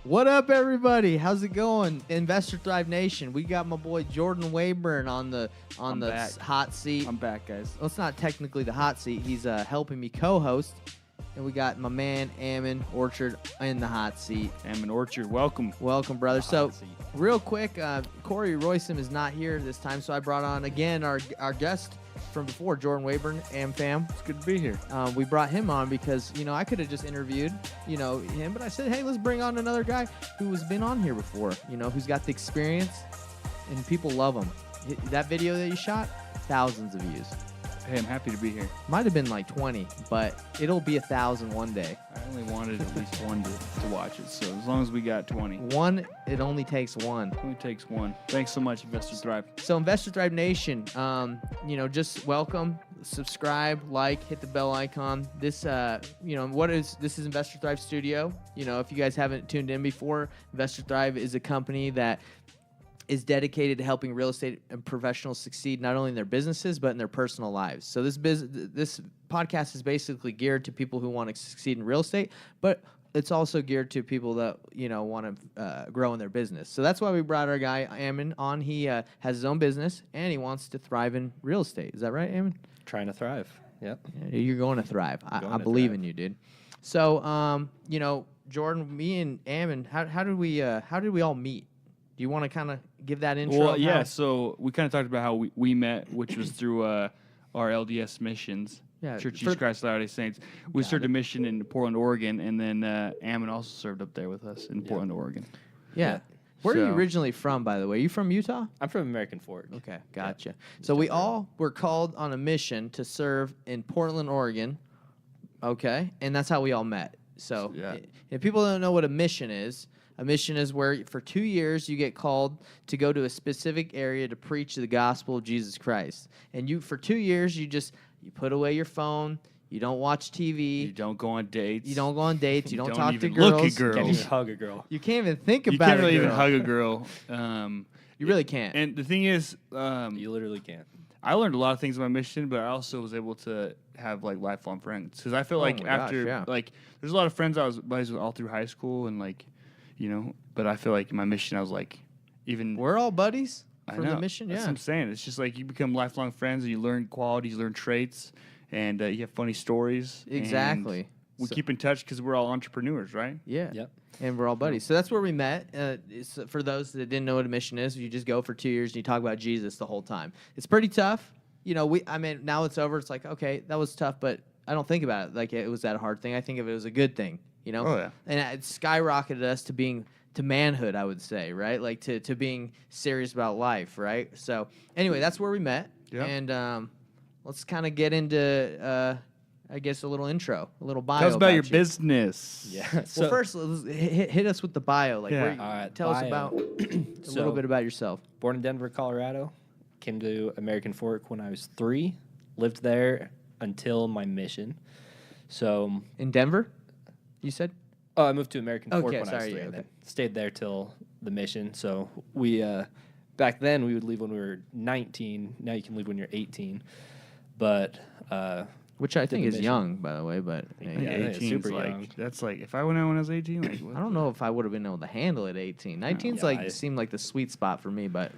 What up, everybody? How's it going, Investor Thrive Nation? We got my boy Jordan Wayburn on the hot seat. I'm back, guys. Well, it's not technically the hot seat. He's helping me co-host, and we got my man Ammon Orchard in the hot seat. Ammon Orchard, welcome. Welcome, brother. So, real quick, Corey Royston is not here this time, so I brought on again our guest from before, Jordan Wayburn, fam. It's good to be here. We brought him on because, I could have just interviewed, him, but I said, hey, let's bring on another guy who has been on here before, who's got the experience, and people love him. That video that you shot, thousands of views. Hey, I'm happy to be here. Might have been like 20, but it'll be 1,000 one day. I only wanted at least one to watch it, so as long as we got 20. One, it only takes one. It only takes one. Thanks so much, Investor Thrive. So, Investor Thrive Nation, just welcome, subscribe, like, hit the bell icon. This, this is Investor Thrive Studio. If you guys haven't tuned in before, Investor Thrive is a company that is dedicated to helping real estate and professionals succeed not only in their businesses but in their personal lives. So this podcast is basically geared to people who want to succeed in real estate, but it's also geared to people that want to grow in their business. So that's why we brought our guy Ammon on. He has his own business and he wants to thrive in real estate. Is that right, Ammon? Trying to thrive. Yep. Yeah, you're going to thrive. I believe in you, dude. So Jordan, me and Ammon, how did we all meet? Do you want to kind of give that intro? Well, yeah, so we kind of talked about how we met, which was through our LDS missions, Church of Jesus Christ of Latter-day Saints. We started a mission in Portland, Oregon, and then Ammon also served up there with us in Portland, Oregon. Yeah. Where are you originally from, by the way? Are you from Utah? I'm from American Fork. Okay, gotcha. Yeah. So we all were called on a mission to serve in Portland, Oregon, okay? And that's how we all met. So if people don't know what a mission is where for 2 years you get called to go to a specific area to preach the gospel of Jesus Christ. And for 2 years, you put away your phone. You don't watch TV. You don't go on dates. You don't talk to girls. Look at girls. Can't even hug a girl. You can't even think about it. You can't really even hug a girl. You really can't. And the thing is, you literally can't. I learned a lot of things about my mission, but I also was able to have lifelong friends because I feel like there's a lot of friends I was buddies with all through high school and but I feel like my mission I was we're all buddies for the mission. That's what I'm saying. It's just you become lifelong friends and you learn qualities, you learn traits, and you have funny stories. Exactly. We keep in touch because we're all entrepreneurs, right? Yeah. Yep. And we're all buddies. So that's where we met. For those that didn't know what a mission is, you just go for 2 years and you talk about Jesus the whole time. It's pretty tough. Now it's over. It's like, okay, that was tough, but I don't think about it like it was that hard thing. I think of it as a good thing, Oh, yeah. And it skyrocketed us to manhood, I would say, right? Like to being serious about life, right? So anyway, that's where we met. Yep. And let's kind of get into I guess a little intro, a little bio. Tell us about your you. business. Yeah. Well, first, hit us with the bio. Tell us about a little bit about yourself. Born in Denver, Colorado. Came to American Fork when I was 3. Lived there until my mission. So in Denver, you said? Oh, I moved to American Fork when I was 3. Okay. And then stayed there till the mission. So we back then we would leave when we were 19. Now you can leave when you're 18. But which I think is young, by the way, but yeah, 18 super young. That's if I went out when I was 18, I don't know if I would have been able to handle it 18. 19's seemed like the sweet spot for me, but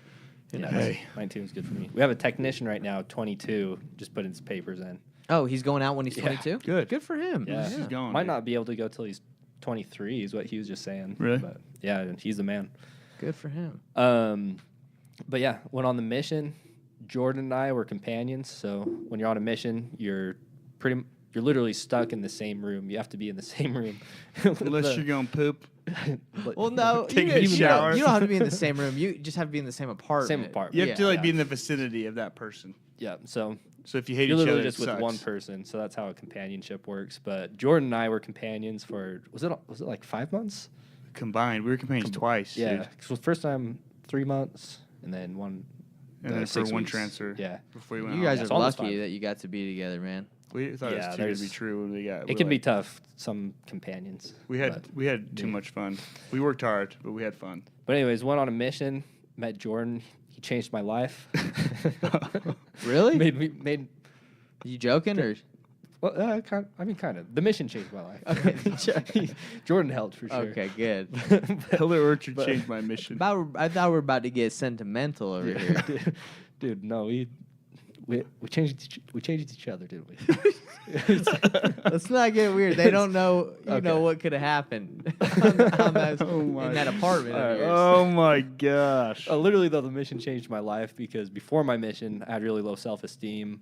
hey. 19 was good for me. We have a technician right now, 22, just putting his papers in. Oh, he's going out when he's 22? Good for him. Yeah. He's going. Might not be able to go till he's 23 is what he was just saying. Really? But yeah, he's the man. Good for him. But yeah, went on the mission. Jordan and I were companions, so when you're on a mission, you're literally stuck in the same room. You have to be in the same room. Unless you're going to poop. Well, no. Take a shower. You don't have to be in the same room. You just have to be in the same apartment. Same apartment. You have to be in the vicinity of that person. Yeah, so if you hate you're each literally other, just with one person, so that's how a companionship works. But Jordan and I were companions for was it like 5 months? Combined. We were companions twice. Yeah. So first time 3 months, and then one. And then for 6 one weeks. transfer. Yeah. Before we went You guys It's are almost lucky 5. that you got to be together, man. We thought it was too good to be true when we got. It can be tough. Some companions. We had too much fun. We worked hard, but we had fun. But anyways, went on a mission. Met Jordan. He changed my life. Really? made You joking or? Well, kind of. The mission changed my life. Okay. Jordan helped for sure. Okay, good. Ammon Orchard changed my mission. I thought we were about to get sentimental over here. Dude, no, we changed each other, didn't we? Let's not get weird. They don't know, know what could have happened in that apartment of yours. Oh my gosh! Literally, though, the mission changed my life because before my mission, I had really low self-esteem.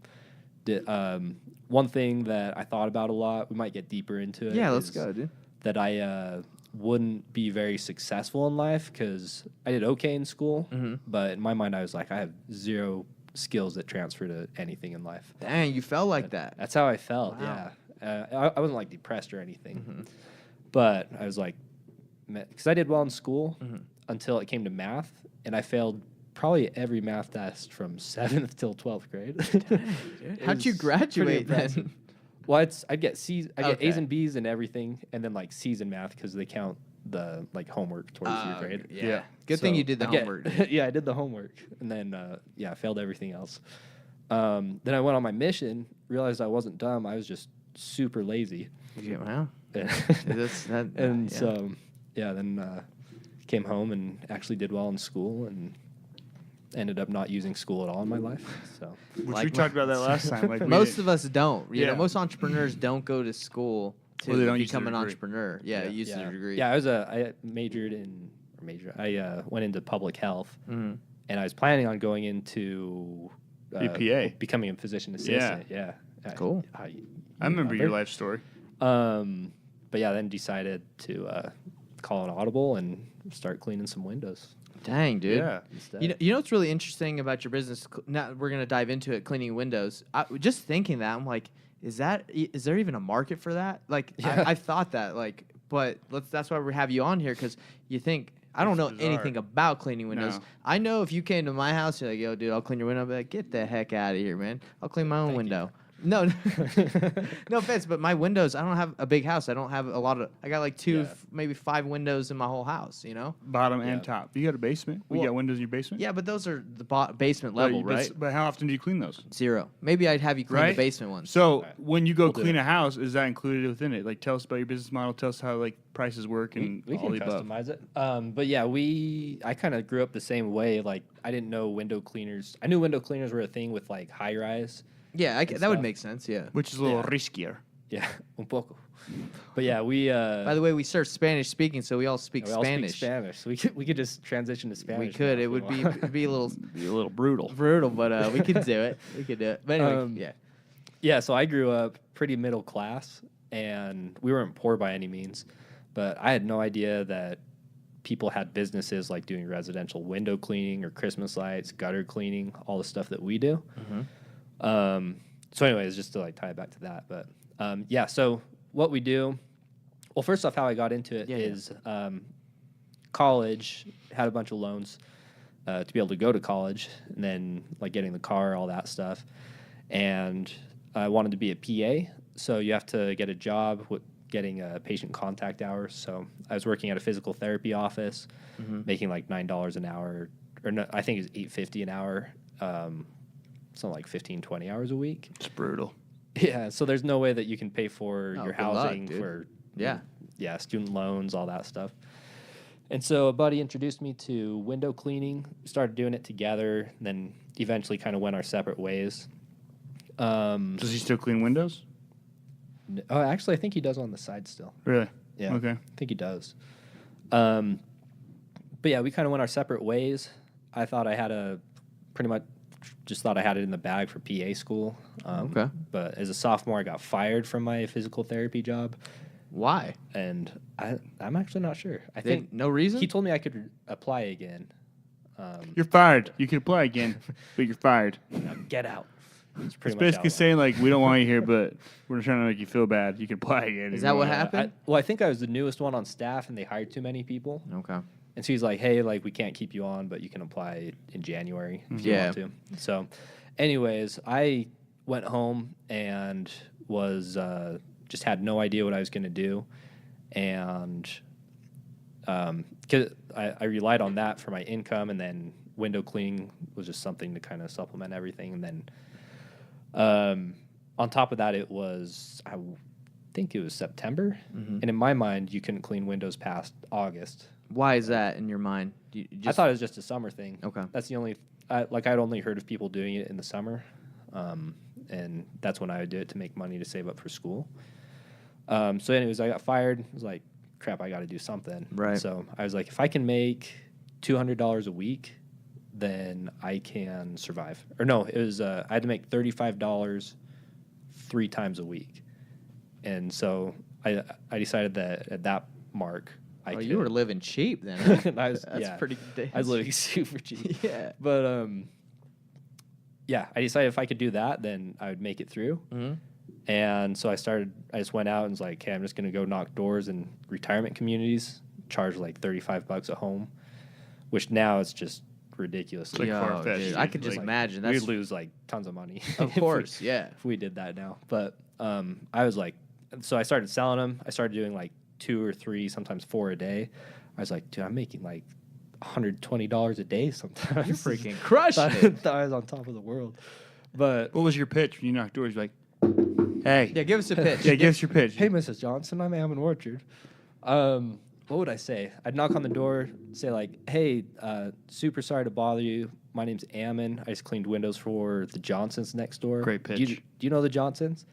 One thing that I thought about a lot, we might get deeper into it. Yeah, let's go, dude. That I wouldn't be very successful in life because I did okay in school, but in my mind, I was like, I have zero skills that transfer to anything in life. Dang, you felt like that. That's how I felt. Wow. Yeah, I wasn't like depressed or anything, but I was like, because I did well in school until it came to math, and I failed probably every math test from 7th till 12th grade. Dang, how'd you graduate then? Well, I'd get C's, I get A's and B's and everything, and then like C's in math because they count the like homework towards your grade. Yeah. Good thing you did the homework. Yeah, I did the homework, and then I failed everything else. Then I went on my mission, realized I wasn't dumb. I was just super lazy. Yeah, wow. So then came home and actually did well in school and ended up not using school at all in my life. So we talked about that last time. Like most of us don't. You know, most entrepreneurs don't go to school to don't become an entrepreneur. Yeah, use their degree. Yeah, I majored in I went into public health, and I was planning on going into BPA, becoming a physician assistant. Yeah, cool. I remember your life story. But yeah, then decided to call an audible and start cleaning some windows. Dang, dude. Yeah. You know what's really interesting about your business? Now we're gonna dive into it, cleaning windows. Just thinking that, I'm like, is there even a market for that? Like, I thought that, like, but that's why we have you on here, because you think I don't know anything about cleaning windows. No. I know if you came to my house, you're like, yo, dude, I'll clean your window. I'll be like, get the heck out of here, man. I'll clean my own window. No, no offense, but my windows, I don't have a big house. I don't have a lot of, I got like maybe 5 windows in my whole house, you know? Bottom and top. You got a basement? You got windows in your basement? Yeah, but those are the basement level, right? But how often do you clean those? 0. Maybe I'd have you clean the basement ones. So when you go clean a house, is that included within it? Like, tell us about your business model. Tell us how like prices work and we all can the above. customize it. But yeah, I kind of grew up the same way. Like, I didn't know window cleaners. I knew window cleaners were a thing with like high rise. Yeah, that would make sense, yeah. Which is a little riskier. Yeah, un poco. But yeah, we... By the way, we start Spanish speaking, so we all speak Spanish. We all speak Spanish. We could just transition to Spanish. We could. It would be a little brutal. Brutal, but we could do it. We could do it. But anyway, yeah. Yeah, so I grew up pretty middle class, and we weren't poor by any means, but I had no idea that people had businesses like doing residential window cleaning or Christmas lights, gutter cleaning, all the stuff that we do. So anyways, just to like tie it back to that, but so what we do, well, first off, how I got into it is college, had a bunch of loans to be able to go to college, and then like getting the car, all that stuff, and I wanted to be a PA, so you have to get a job with getting patient contact hours. So I was working at a physical therapy office, making like $9 an hour, or no, I think it was $8.50 an hour. Something like 15, 20 hours a week. It's brutal. Yeah, so there's no way that you can pay for your housing, for student loans, all that stuff. And so a buddy introduced me to window cleaning. We started doing it together, and then eventually kind of went our separate ways. Does he still clean windows? Oh, actually, I think he does on the side still. Really? Yeah. Okay. I think he does. But yeah, we kind of went our separate ways. I thought I had just thought I had it in the bag for PA school. Okay. But as a sophomore, I got fired from my physical therapy job. Why? And I'm actually not sure. I think no reason? He told me I could apply again. You're fired. You can apply again, but you're fired. Now get out. It's basically saying, like, we don't want you here, but we're trying to make you feel bad. You can apply again. Is that what happened? I think I was the newest one on staff, and they hired too many people. Okay. And so he's like, hey, like, we can't keep you on, but you can apply in January if you want to. So anyways, I went home and was just had no idea what I was going to do. And cause I relied on that for my income, and then window cleaning was just something to kind of supplement everything. And then on top of that, it was, I think it was September. Mm-hmm. And in my mind, you couldn't clean windows past August. Why is that in your mind? I thought it was just a summer thing. Okay. That's the only, I'd only heard of people doing it in the summer. And that's when I would do it to make money to save up for school. So anyways, I got fired. I was like, crap, I got to do something. Right. So I was like, if I can make $200 a week, then I can survive. Or no, it was, I had to make $35 3 times a week. And so I decided that at that mark, you were living cheap then. Huh? That's pretty. I was living super cheap. Yeah. But yeah, I decided if I could do that, then I would make it through. Mm-hmm. And so I just went out and was like, hey, I'm just going to go knock doors in retirement communities, charge like $35 a home, which now it's just ridiculous. It's like far-fetched. Dude, I could just imagine. We'd lose like tons of money. Of course, yeah. If we did that now. But I was like, so I started selling them. I started doing like 2 or 3, sometimes 4 a day. I was like, dude, I'm making like $120 a day sometimes. You're freaking crushing it. Thought I was on top of the world. But what was your pitch when you knocked doors? You're like, hey. Yeah, give us a pitch. Yeah, give us your pitch. Hey, Mrs. Johnson, I'm Ammon Orchard. What would I say? I'd knock on the door, say like, hey, super sorry to bother you. My name's Ammon. I just cleaned windows for the Johnsons next door. Great pitch. Do you know the Johnsons?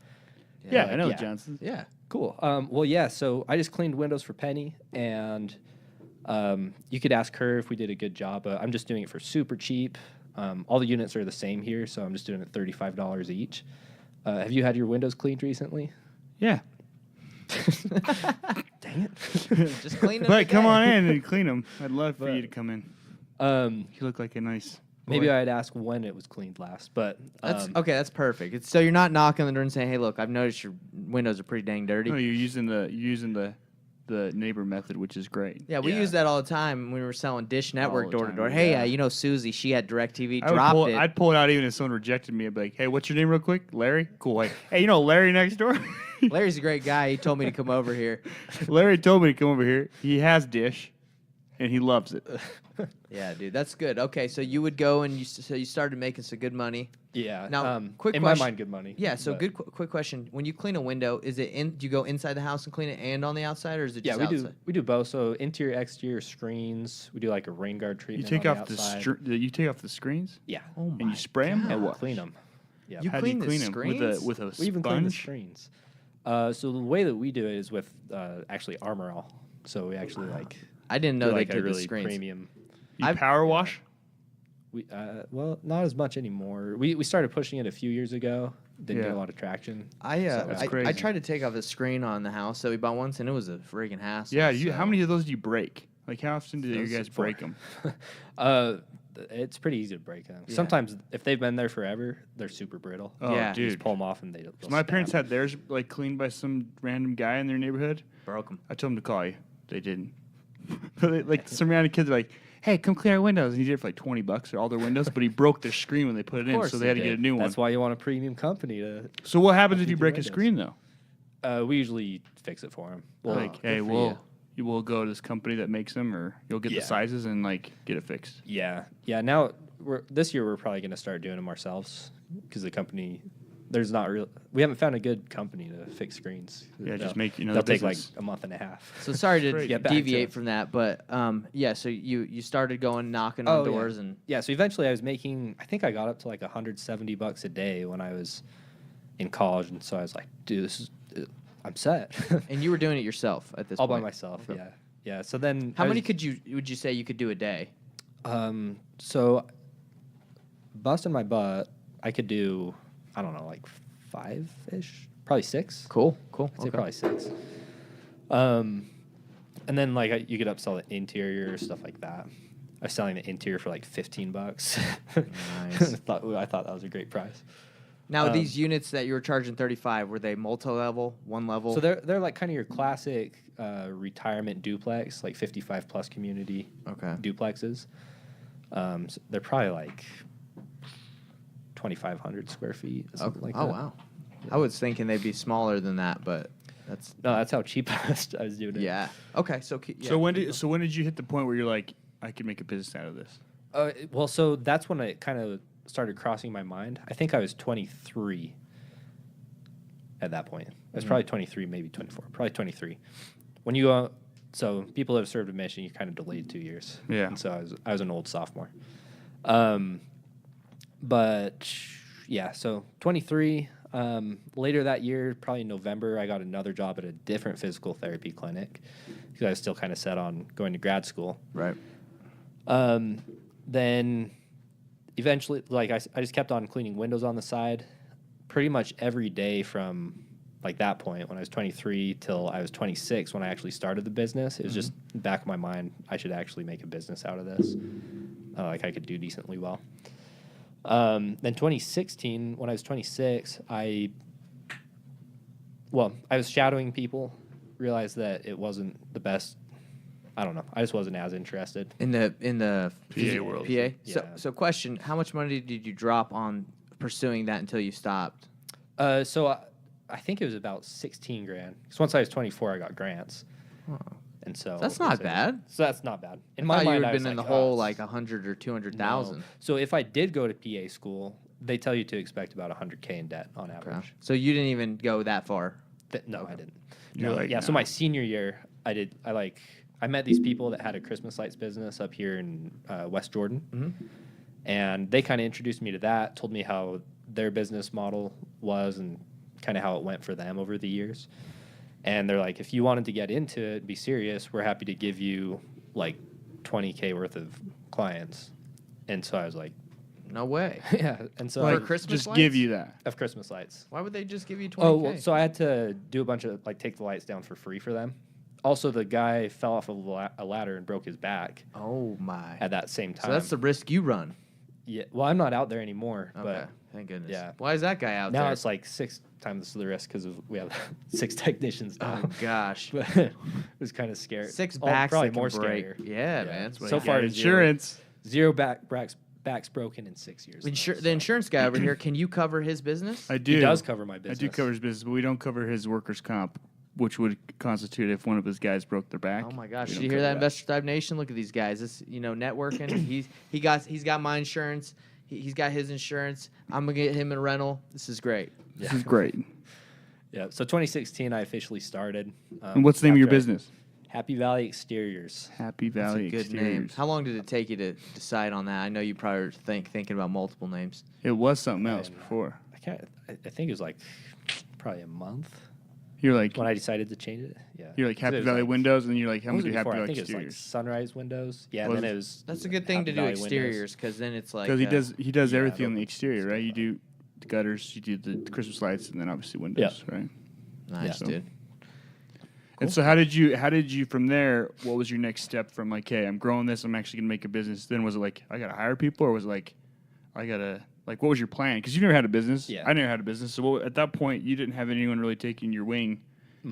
Yeah, I know the Johnsons. Yeah. Cool. Well, yeah, so I just cleaned windows for Penny, and you could ask her if we did a good job. I'm just doing it for super cheap. All the units are the same here, so I'm just doing it $35 each. Have you had your windows cleaned recently? Yeah. Dang it. Just clean them. But come on in and clean them. I'd love for you to come in. You look like a nice boy. Maybe I'd ask when it was cleaned last, but That's okay. That's perfect. So you're not knocking on the door and saying, "Hey, look, I've noticed your windows are pretty dang dirty." No, you're using the neighbor method, which is great. Yeah, we use that all the time when we were selling Dish Network door to door. time, Hey, yeah. you know Susie? She had DirecTV. I'd pull it out even if someone rejected me. I'd be like, hey, what's your name real quick? Larry? Cool. Like, hey, you know Larry next door? Larry's a great guy. He told me to come over here. Larry told me to come over here. He has Dish, and he loves it. Yeah, dude, that's good. Okay, so you would go and you started making some good money. yeah. Now, quick in question. my mind, good money. Yeah, so but quick question. When you clean a window, is it in? Do you go inside the house and clean it and on the outside, or is it Yeah, just we outside? we do both. So interior, exterior screens. We do like a rain guard You treatment. take on off the outside. you take off the screens, Yeah. Oh my and you spray them, God. or what? Clean them. Yeah. You How clean do the you clean them screens? with a We even clean the sponge? screens. So the way that we do it is with actually Armor All. So we actually I didn't know do they like did a the really screens. premium. You I've- power wash? We well, not as much anymore. We started pushing it a few years ago. Didn't get Yeah. a lot of traction. That's I crazy. tried to take off the screen on the house that we bought once, and it was a friggin' hassle. Yeah. so- How many of those do you break? Like, how often do you Those guys are 4. break them? It's pretty easy to break them. Yeah. Sometimes if they've been there forever, they're super brittle. Oh, Yeah. You dude. just pull them off and they'll My parents snap. had theirs like cleaned by some random guy in their neighborhood. broke them. I told them to call you. They didn't. Like some random kids are like, "Hey, come clean our windows," and he did it for like $20 or all their windows. But he broke their screen when they put it in, course so he they had to did. get a new one. That's why you want a premium company to. So what happens if you do break a windows. screen though? We usually fix it for them. Well, Like, good hey, for you will go to this company that makes them, or you'll get the Yeah. sizes and like get it fixed. yeah. Now this year we're probably going to start doing them ourselves because the company. There's not real. We haven't found a good company to fix screens. Yeah, just They'll- make They'll take like business. a month and a half. So sorry to Great. Get back to deviate us. from that, but yeah. So you started going knocking on Oh, yeah. doors and Yeah, so eventually I was making, I think I got up to like $170 a day when I was in college. And so I was like, dude, I'm set. and you were doing it yourself at this All point. by myself, Okay. yeah. Yeah, so then. How I many was- would you say you could do a day? So busting my butt, I could do, I don't know, like 5-ish, probably 6. Cool. I'd say probably 6. And then like you could upsell the interior, stuff like that. I was selling the interior for like $15. Nice. I thought that was a great price. Now these units that you were charging 35, were they multi-level, one level? So they're like kind of your classic retirement duplex, like 55 plus community Okay. duplexes. So they're probably like 2,500 square feet, something like that. Oh wow. I was thinking they'd be smaller than that, but that's No, that's how cheap I was doing it. yeah. Okay, so yeah. So when did you hit the point where you're like, I could make a business out of this? Well, so that's when it kind of started crossing my mind. I think I was 23, at that point. I was probably 23, maybe 24, probably 23. When you go, so people that have served a mission, you're kind of delayed 2 years. Yeah. And so I was an old sophomore. But yeah, so 23. Later that year, probably in November, I got another job at a different physical therapy clinic because I was still kind of set on going to grad school. Right. Then eventually, like I just kept on cleaning windows on the side pretty much every day from like that point when I was 23 till I was 26 when I actually started the business. It was just in the back of my mind, I should actually make a business out of this. Like I could do decently well. Then 2016, when I was 26, I was shadowing people, realized that it wasn't the best. I don't know. I just wasn't as interested in the PA world. PA. Yeah. So question: how much money did you drop on pursuing that until you stopped? So I think it was about 16 grand. Because once I was 24, I got grants, and so That's not bad. So that's not bad. In My my you mind, would I have was been in like, the hole oh, like 100 or 200,000. no. So if I did go to PA school, they tell you to expect about 100K in debt on average. Okay. So you didn't even go that far. No, I didn't. You're No. like, Yeah. So no. my senior year, I met these people that had a Christmas lights business up here in West Jordan, and they kind of introduced me to that. Told me how their business model was and kind of how it went for them over the years. And they're like, if you wanted to get into it, be serious, we're happy to give you like 20K worth of clients. And so I was like, No way. yeah. And so For I, Christmas Just lights? give you that. of Christmas lights. Why would they just give you 20K? Oh, well, so I had to do a bunch of like take the lights down for free for them. Also, the guy fell off of a ladder and broke his back Oh my. at that same time. So that's the risk you run. yeah. Well, I'm not out there anymore, Okay. but Thank goodness. yeah. Why is that guy out now there? it's like 6 times the risk because we have 6 technicians Oh down. gosh. But it was kind of scary. 6 Oh, backs probably that can more break. scarier. Yeah, man. So You far, got it's zero. insurance. Zero backs broken in 6 years. though, The insurance guy over here, can you cover his business? I do. He does cover my I business. do cover his business, but we don't cover his workers' comp, which would constitute if one of his guys broke their back. Oh my gosh! We Did don't you hear cover that, Investor Dive Nation? Look at these guys. This, networking. he's got my insurance. He's got his insurance. I'm gonna get him a rental. This is great. This is great. Yeah. So 2016, I officially started. And what's the name of your after I- business? Happy Valley Exteriors. Happy That's Valley a good Exteriors. name. How long did it take you to decide on that? I know you probably were thinking about multiple names. It was something else And, before. I think it was like probably a month You're like when I decided to change it. Yeah. you're like 'Cause Happy it was Valley like- Windows, and then you're like, I'm what gonna was do it Happy before? I Valley think it was like Exteriors. Sunrise Windows. Yeah, Was and then it? it was. That's a good thing to Happy do Valley Windows. exteriors because then it's like Because he does Yeah, everything on they'll- the exterior, right? You do the gutters, you do the Christmas lights, and then obviously windows, right? nice, Yeah. dude. And so how did you from there? What was your next step from like, hey, I'm growing this, I'm actually gonna make a business? Then was it like I gotta hire people, or was it like I gotta like what was your plan? Because you never had a business. Yeah. I never had a business. So at that point, you didn't have anyone really taking your wing,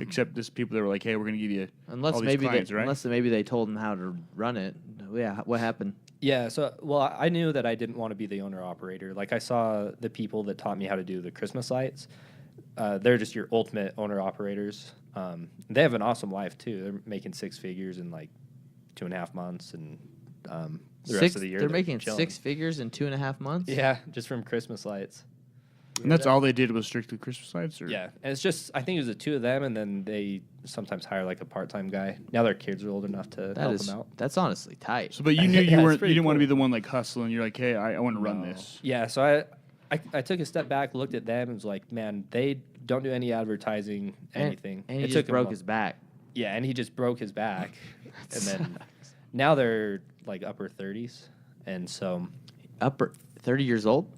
except just people that were like, hey, we're gonna give you Unless all these maybe clients, right? unless maybe they told him how to run it. Yeah. What happened? Yeah, so I knew that I didn't want to be the owner operator. Like I saw the people that taught me how to do the Christmas lights. They're just your ultimate owner operators. They have an awesome life too. They're making 6 figures in like 2.5 months, and the rest of the year They're making chilling. 6 figures in 2.5 months. Yeah, just from Christmas lights. And that's all they did was strictly Christmas lights, or Yeah, and it's just I think it was the 2 of them, and then they sometimes hire like a part-time guy. Now their kids are old enough to help them out. That's honestly tight. So, but you knew Yeah, you it's weren't. You pretty didn't want to cool. be the one like hustling. You're like, hey, I want to run this. Yeah, so I took a step back, looked at them, and was like, man, they don't do any advertising, anything. And he It just took them broke a- his back. Yeah, and he just broke his back, and then now they're like upper 30s, and so Upper 30 years old.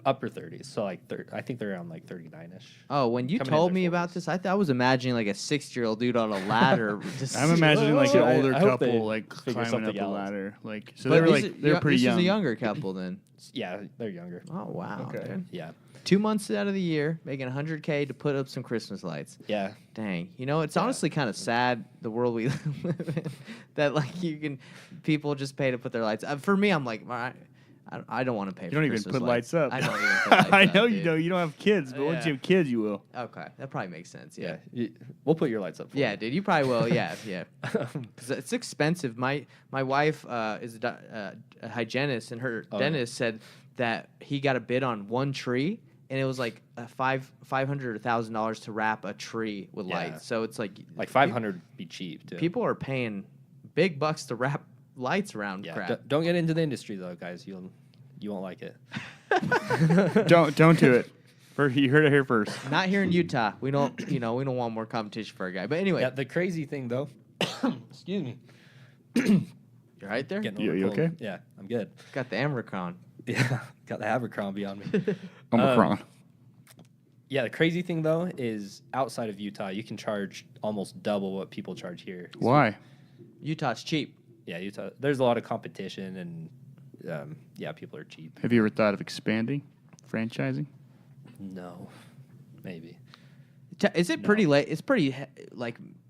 upper 30s. So like I think they're around like 39ish. Oh, when you Coming in told their me about 40s. this, I was imagining like a 60-year-old dude on a ladder. Just I'm imagining like an I older hope they couple like figure climbing up something the out. ladder. Like so But they were these like they're are- pretty this young. is a younger couple then. Yeah, they're younger. Oh wow. Okay. dude. Yeah, 2 months out of the year, making 100K to put up some Christmas lights. yeah. Dang. It's honestly kind of sad the world we live in that like people just pay to put their lights. For me, I'm like, all right, I don't want to pay. You for don't even Christmas put lights up. I don't even put lights I up, know you dude. don't. You don't have kids, but once Yeah. you have kids, you will. Okay, that probably makes sense. Yeah. We'll put your lights up. For Yeah, you. dude, you probably will. Yeah, yeah. 'Cause it's expensive. My wife is a hygienist, and her Oh, dentist said that he got a bid on one tree, and it was like $500 or $1,000 to wrap a tree with lights. So it's like 500 would be cheap too. People are paying big bucks to wrap lights around crap. Don't get into the industry though, guys. You won't like it. Don't do it. You heard it here first. Not here in Utah. We don't want more competition for a guy. But anyway, the crazy thing though. Excuse me. You're right there. You okay? Yeah, I'm good. Got the Abercrombie. Yeah, got the Abercrombie on me. Omicron. Yeah, the crazy thing though is outside of Utah, you can charge almost double what people charge here. Why? Utah's cheap. Yeah, Utah. There's a lot of competition, and people are cheap. Have you ever thought of expanding, franchising? No, maybe. Is it pretty late? It's pretty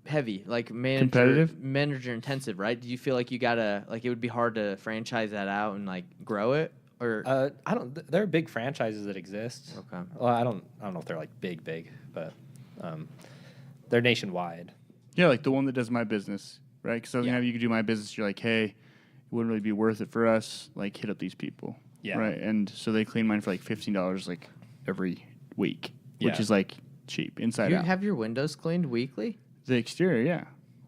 heavy, like competitive, manager intensive, right? Do you feel like you gotta it would be hard to franchise that out and grow it, or? I don't. There are big franchises that exist. Okay. Well, I don't know if they're big, but they're nationwide. Yeah, like the one that does my business, right? Because I was gonna have you do my business. You're like, hey, it wouldn't really be worth it for us. Hit up these people. Yeah. Right. And so they clean mine for $15 every week, which is cheap inside You out. have your windows cleaned weekly? The exterior, yeah.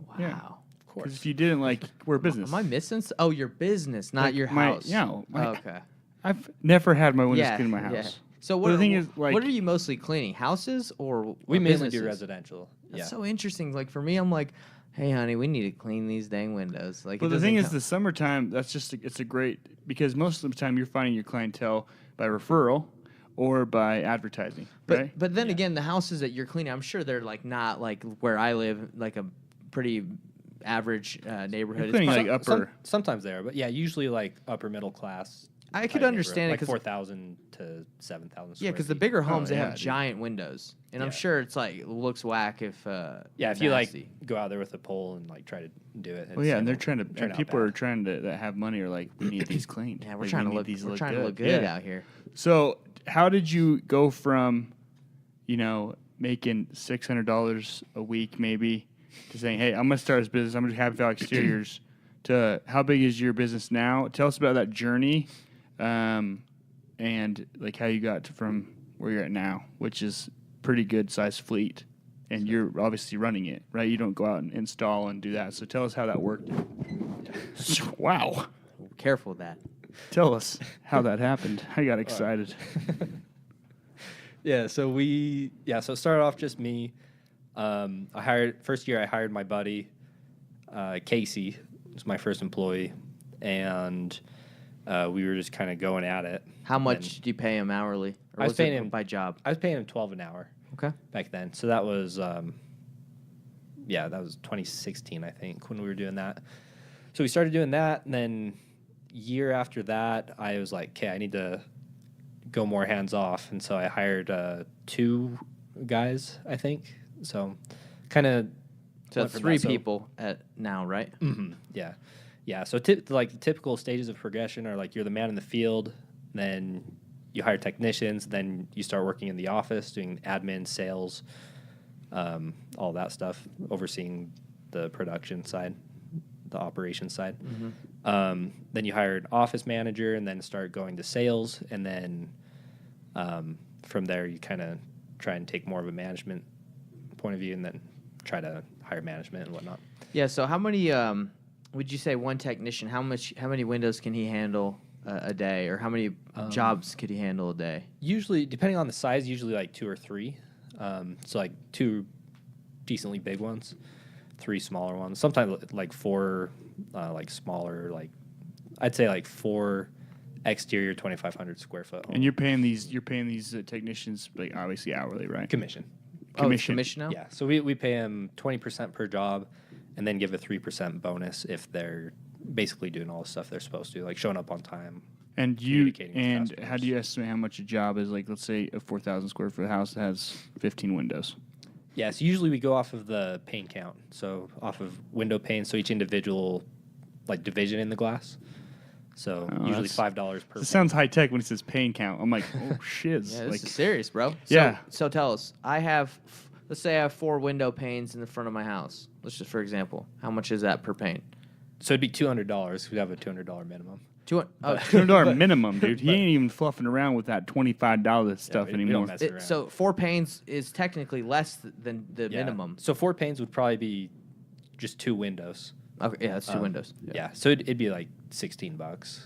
Wow. Yeah. Of course. Because if you didn't we're a business. Am I missing? Oh, your business, not your house. Okay. I've never had my windows cleaned in my house. Yeah. So the thing is, what are you mostly cleaning? Houses or we mainly do businesses? residential. That's so interesting. For me, I'm like, hey, honey, we need to clean these dang windows. But the thing is, the summertime, it's a great, because most of the time you're finding your clientele by referral or by advertising, right? But then again, the houses that you're cleaning, I'm sure they're not where I live, a pretty average neighborhood. You're cleaning upper. Sometimes they are, but usually upper middle class. I could understand it, 4,000 to 7,000. Yeah, because the bigger homes they have giant windows, and I'm sure it's looks whack if. If you go out there with a pole and try to do it. Well, yeah, and they're trying to. And people are trying to that have money are we need these cleaned. Yeah, we're trying to look good out here. So, how did you go from, making $600 a week maybe, to saying, hey, I'm gonna start this business. I'm gonna have Valley Exteriors. To how big is your business now? Tell us about that journey. And how you got from where you're at now, which is pretty good sized fleet, and you're obviously running it, right? You don't go out and install and do that. So tell us how that worked. Wow. Careful with that. Tell us how that happened. I got excited. So it started off just me. First year I hired my buddy, Casey, was my first employee, and we were just kind of going at it. How much did you pay him hourly? Or I was paying him by job. I was paying him $12 an hour. Okay. Back then, so that was that was 2016, I think, when we were doing that. So we started doing that, and then year after that, I was like, okay, I need to go more hands off, and so I hired 2 guys, I think. So kind of. So 3 people at now, right? Mm-hmm. Yeah. Yeah, so the typical stages of progression are you're the man in the field, then you hire technicians, then you start working in the office doing admin, sales, all that stuff, overseeing the production side, the operations side. Mm-hmm. Then you hire an office manager, and then start going to sales, and then from there you kind of try and take more of a management point of view, and then try to hire management and whatnot. Yeah. So how many? Would you say one technician? How many windows can he handle a day, or how many jobs could he handle a day? Usually, depending on the size, 2 or 3. So 2 decently big ones, 3 smaller ones. Sometimes 4, smaller. I'd say 4 exterior 2,500 square foot. And you're paying these technicians obviously hourly, right? Commission. Commission now? Yeah. So we pay them 20% per job, and then give a 3% bonus if they're basically doing all the stuff they're supposed to, showing up on time. And how do you estimate how much a job is? Let's say a 4,000 square foot house that has 15 windows. Yeah, so usually we go off of the pane count, so off of window pane, so each individual division in the glass. So usually $5 per. It sounds high tech when it says pane count. I'm like, oh shit. Yeah, this is serious, bro. Yeah. So tell us, let's say I have 4 window panes in the front of my house. Let's just, for example, how much is that per pane? So it'd be $200. We have a $200 minimum. $200 minimum, dude. He ain't even fluffing around with that $25 stuff we anymore. don't mess around. So 4 panes is technically less than the minimum. So 4 panes would probably be just 2 windows. Okay, yeah, that's 2 windows. Yeah, so it'd be like $16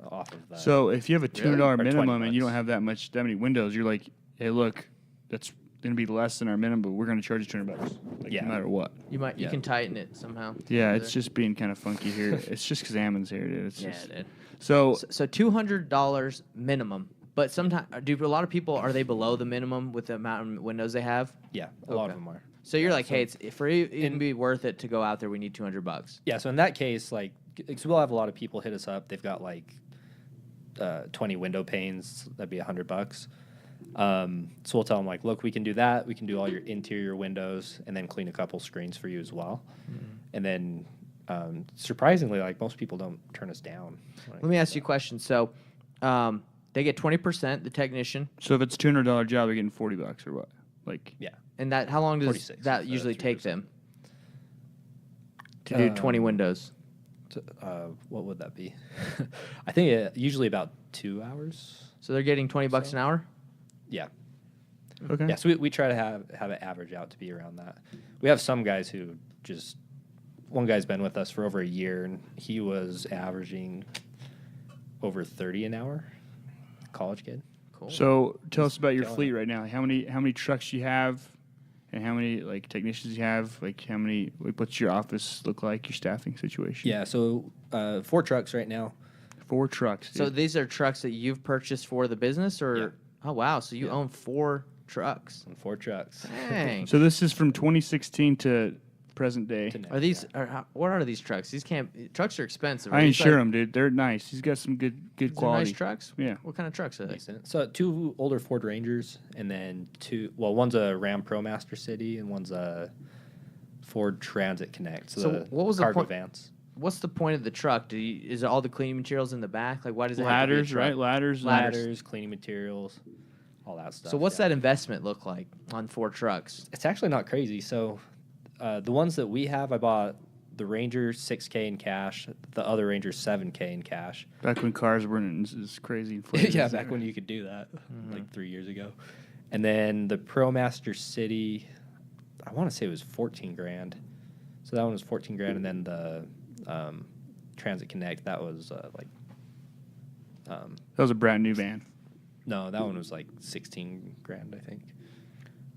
off of that. So if you have a $200 Or minimum and you $20. don't have that many windows, you're like, hey, look, that's going to be less than our minimum, but we're going to charge you $200, no matter what. You can tighten it somehow. Yeah, it's just being kind of funky here. It's just because Ammon's here, dude. It's just, dude. So $200 minimum. But sometimes, do a lot of people, are they below the minimum with the amount of windows they have? Yeah, a lot of them are. So you're like, hey, for it to be worth it to go out there, we need $200. Yeah, so in that case, like, because we'll have a lot of people hit us up. They've got like 20 window panes. That'd be $100. So we'll tell them like, look, we can do that. We can do all your interior windows and then clean a couple screens for you as well. And then surprisingly, like most people don't turn us down. Let me ask you a question. So they get 20%, the technician. So if it's $200 job, they're getting $40 or what? Like Yeah. And how long does 46 that is, usually 3%. take them to do 20 windows? What would that be? I think usually about 2 hours. So they're getting $20 an hour? Yeah. Okay. Yeah, so we try to have it average out to be around that. We have some guys who just, one guy's been with us for over a year, and he was averaging over 30 an hour, college kid. Cool. So tell us about your fleet right now. How many trucks you have, and how many like technicians you have? Like what's your office look like? Your staffing situation? Yeah, so 4 trucks right now. 4 trucks. So dude. these are trucks that you've purchased for the business, or Yeah. Oh wow, so you own 4 trucks. And 4 trucks. Dang. So this is from 2016 to present day. Are these? What are these trucks? These trucks are expensive. I insure them, dude. They're nice. He's got some good quality. Nice trucks. Yeah. What kind of trucks are they? Decent. So 2 older Ford Rangers, and then one's a Ram ProMaster City, and one's a Ford Transit Connect. So what was the cargo point? vans. What's the point of the truck? Is it all the cleaning materials in the back? Like, why does it Ladders, have to be a truck? right? Ladders. Ladders, cleaning materials, all that stuff. So what's that investment look like on 4 trucks? It's actually not crazy. So the ones that we have, I bought the Ranger $6K in cash, the other Ranger $7K in cash. Back when cars weren't as crazy. Yeah, back when you could do that, like 3 years ago. And then the ProMaster City, I want to say it was 14 grand. So that one was 14 grand, and then the Transit Connect, that was that was a brand new van. no, that one was like 16 grand, I think.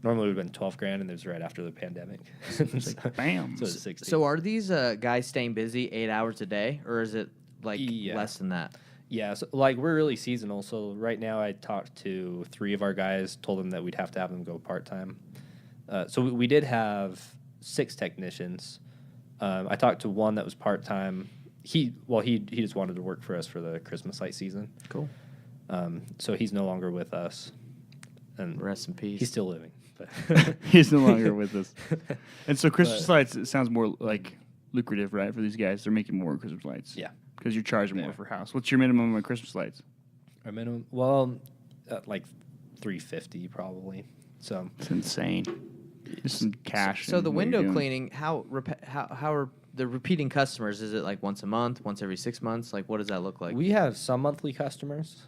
Normally it would have been 12 grand, and it was right after the pandemic. It's like, bam. So it was 16. So are these guys staying busy 8 hours a day, or is it like Yeah. less than that? Yeah, so like we're really seasonal. So right now I talked to 3 of our guys, told them that we'd have to have them go part-time. So we did have 6 technicians. I talked to one that was part-time. He just wanted to work for us for the Christmas light season. Cool. So he's no longer with us. And Rest in peace. he's still living. But He's no longer with us. And so Christmas lights, it sounds more like lucrative, right, for these guys? They're making more Christmas lights. Yeah. Because you're charging They more are. for house. What's your minimum on Christmas lights? our minimum, like $350 probably. So It's insane. Just some cash. So and the what you're window doing. cleaning, how are the repeating customers? Is it like once a month, once every 6 months? Like, what does that look like? we have some monthly customers.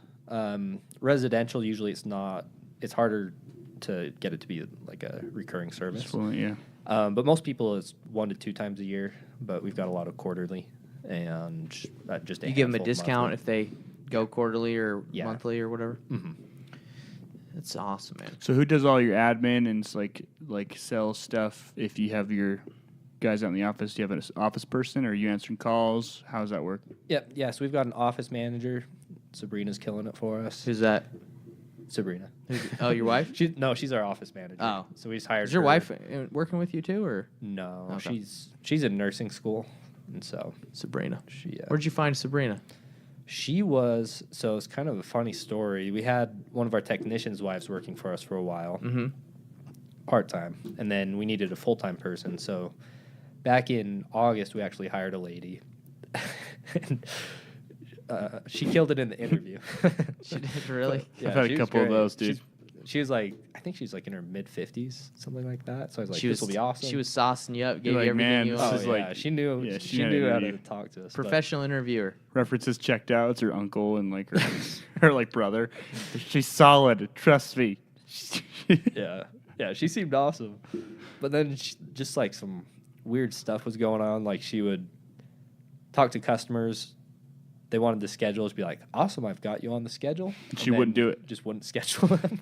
Residential, usually it's harder to get it to be like a recurring service. Just fluent, yeah. But most people it's 1 to 2 times a year, but we've got a lot of quarterly and just You give them a handful of discount monthly. if they go quarterly or Yeah. monthly or whatever. Mhm. That's awesome, man. So who does all your admin and it's like sell stuff? If you have your guys out in the office, do you have an office person, or are you answering calls? How does that work? Yep. Yeah. So we've got an office manager. Sabrina's killing it for us. Who's that? Sabrina. Oh, your wife? She's our office manager. Oh. So we just hired. Is your her. wife working with you too, or No, Okay. she's in nursing school, and so Sabrina? she. Where'd you find Sabrina? She was, so it's kind of a funny story. We had one of our technicians' wives working for us for a while, Mm-hmm. part-time, and then we needed a full-time person. So back in August, we actually hired a lady. And, she killed it in the interview. She did really. Yeah, I've had she a was couple of great. those, dude. she was like, I think she's like in her mid-50s, something like that. So I was like, this will be awesome. She was saucing you up, gave You're you like, everything man, you this want. is like- she knew. Yeah, she she knew how knew to talk to us. Professional interviewer. References checked out. It's her uncle and like her like brother. She's solid. Trust me. Yeah, she seemed awesome. But then just like some weird stuff was going on. Like she would talk to customers. They wanted the schedule. She'd be like, awesome, I've got you on the schedule. She wouldn't do it. Just wouldn't schedule them.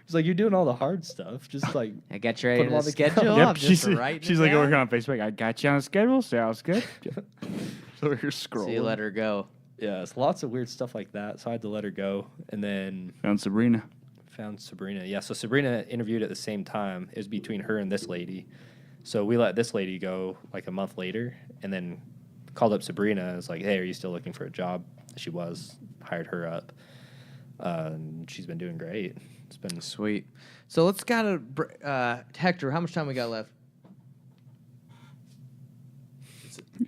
It's like, you're doing all the hard stuff. Just like, I got you ready Put 'em on on the the calendar. schedule. Yep, I'm just writing she's it like down. working on Facebook. I got you on a schedule. Sounds good. So you're scrolling. So you let her go. yeah, it's lots of weird stuff like that. So I had to let her go. And then Found Sabrina. found Sabrina. Yeah, so Sabrina interviewed at the same time. It was between her and this lady. So we let this lady go like a month later, and then called up Sabrina and was like, hey, are you still looking for a job? She was. Hired her up. And she's been doing great. It's been Sweet. So let's Hector, how much time we got left?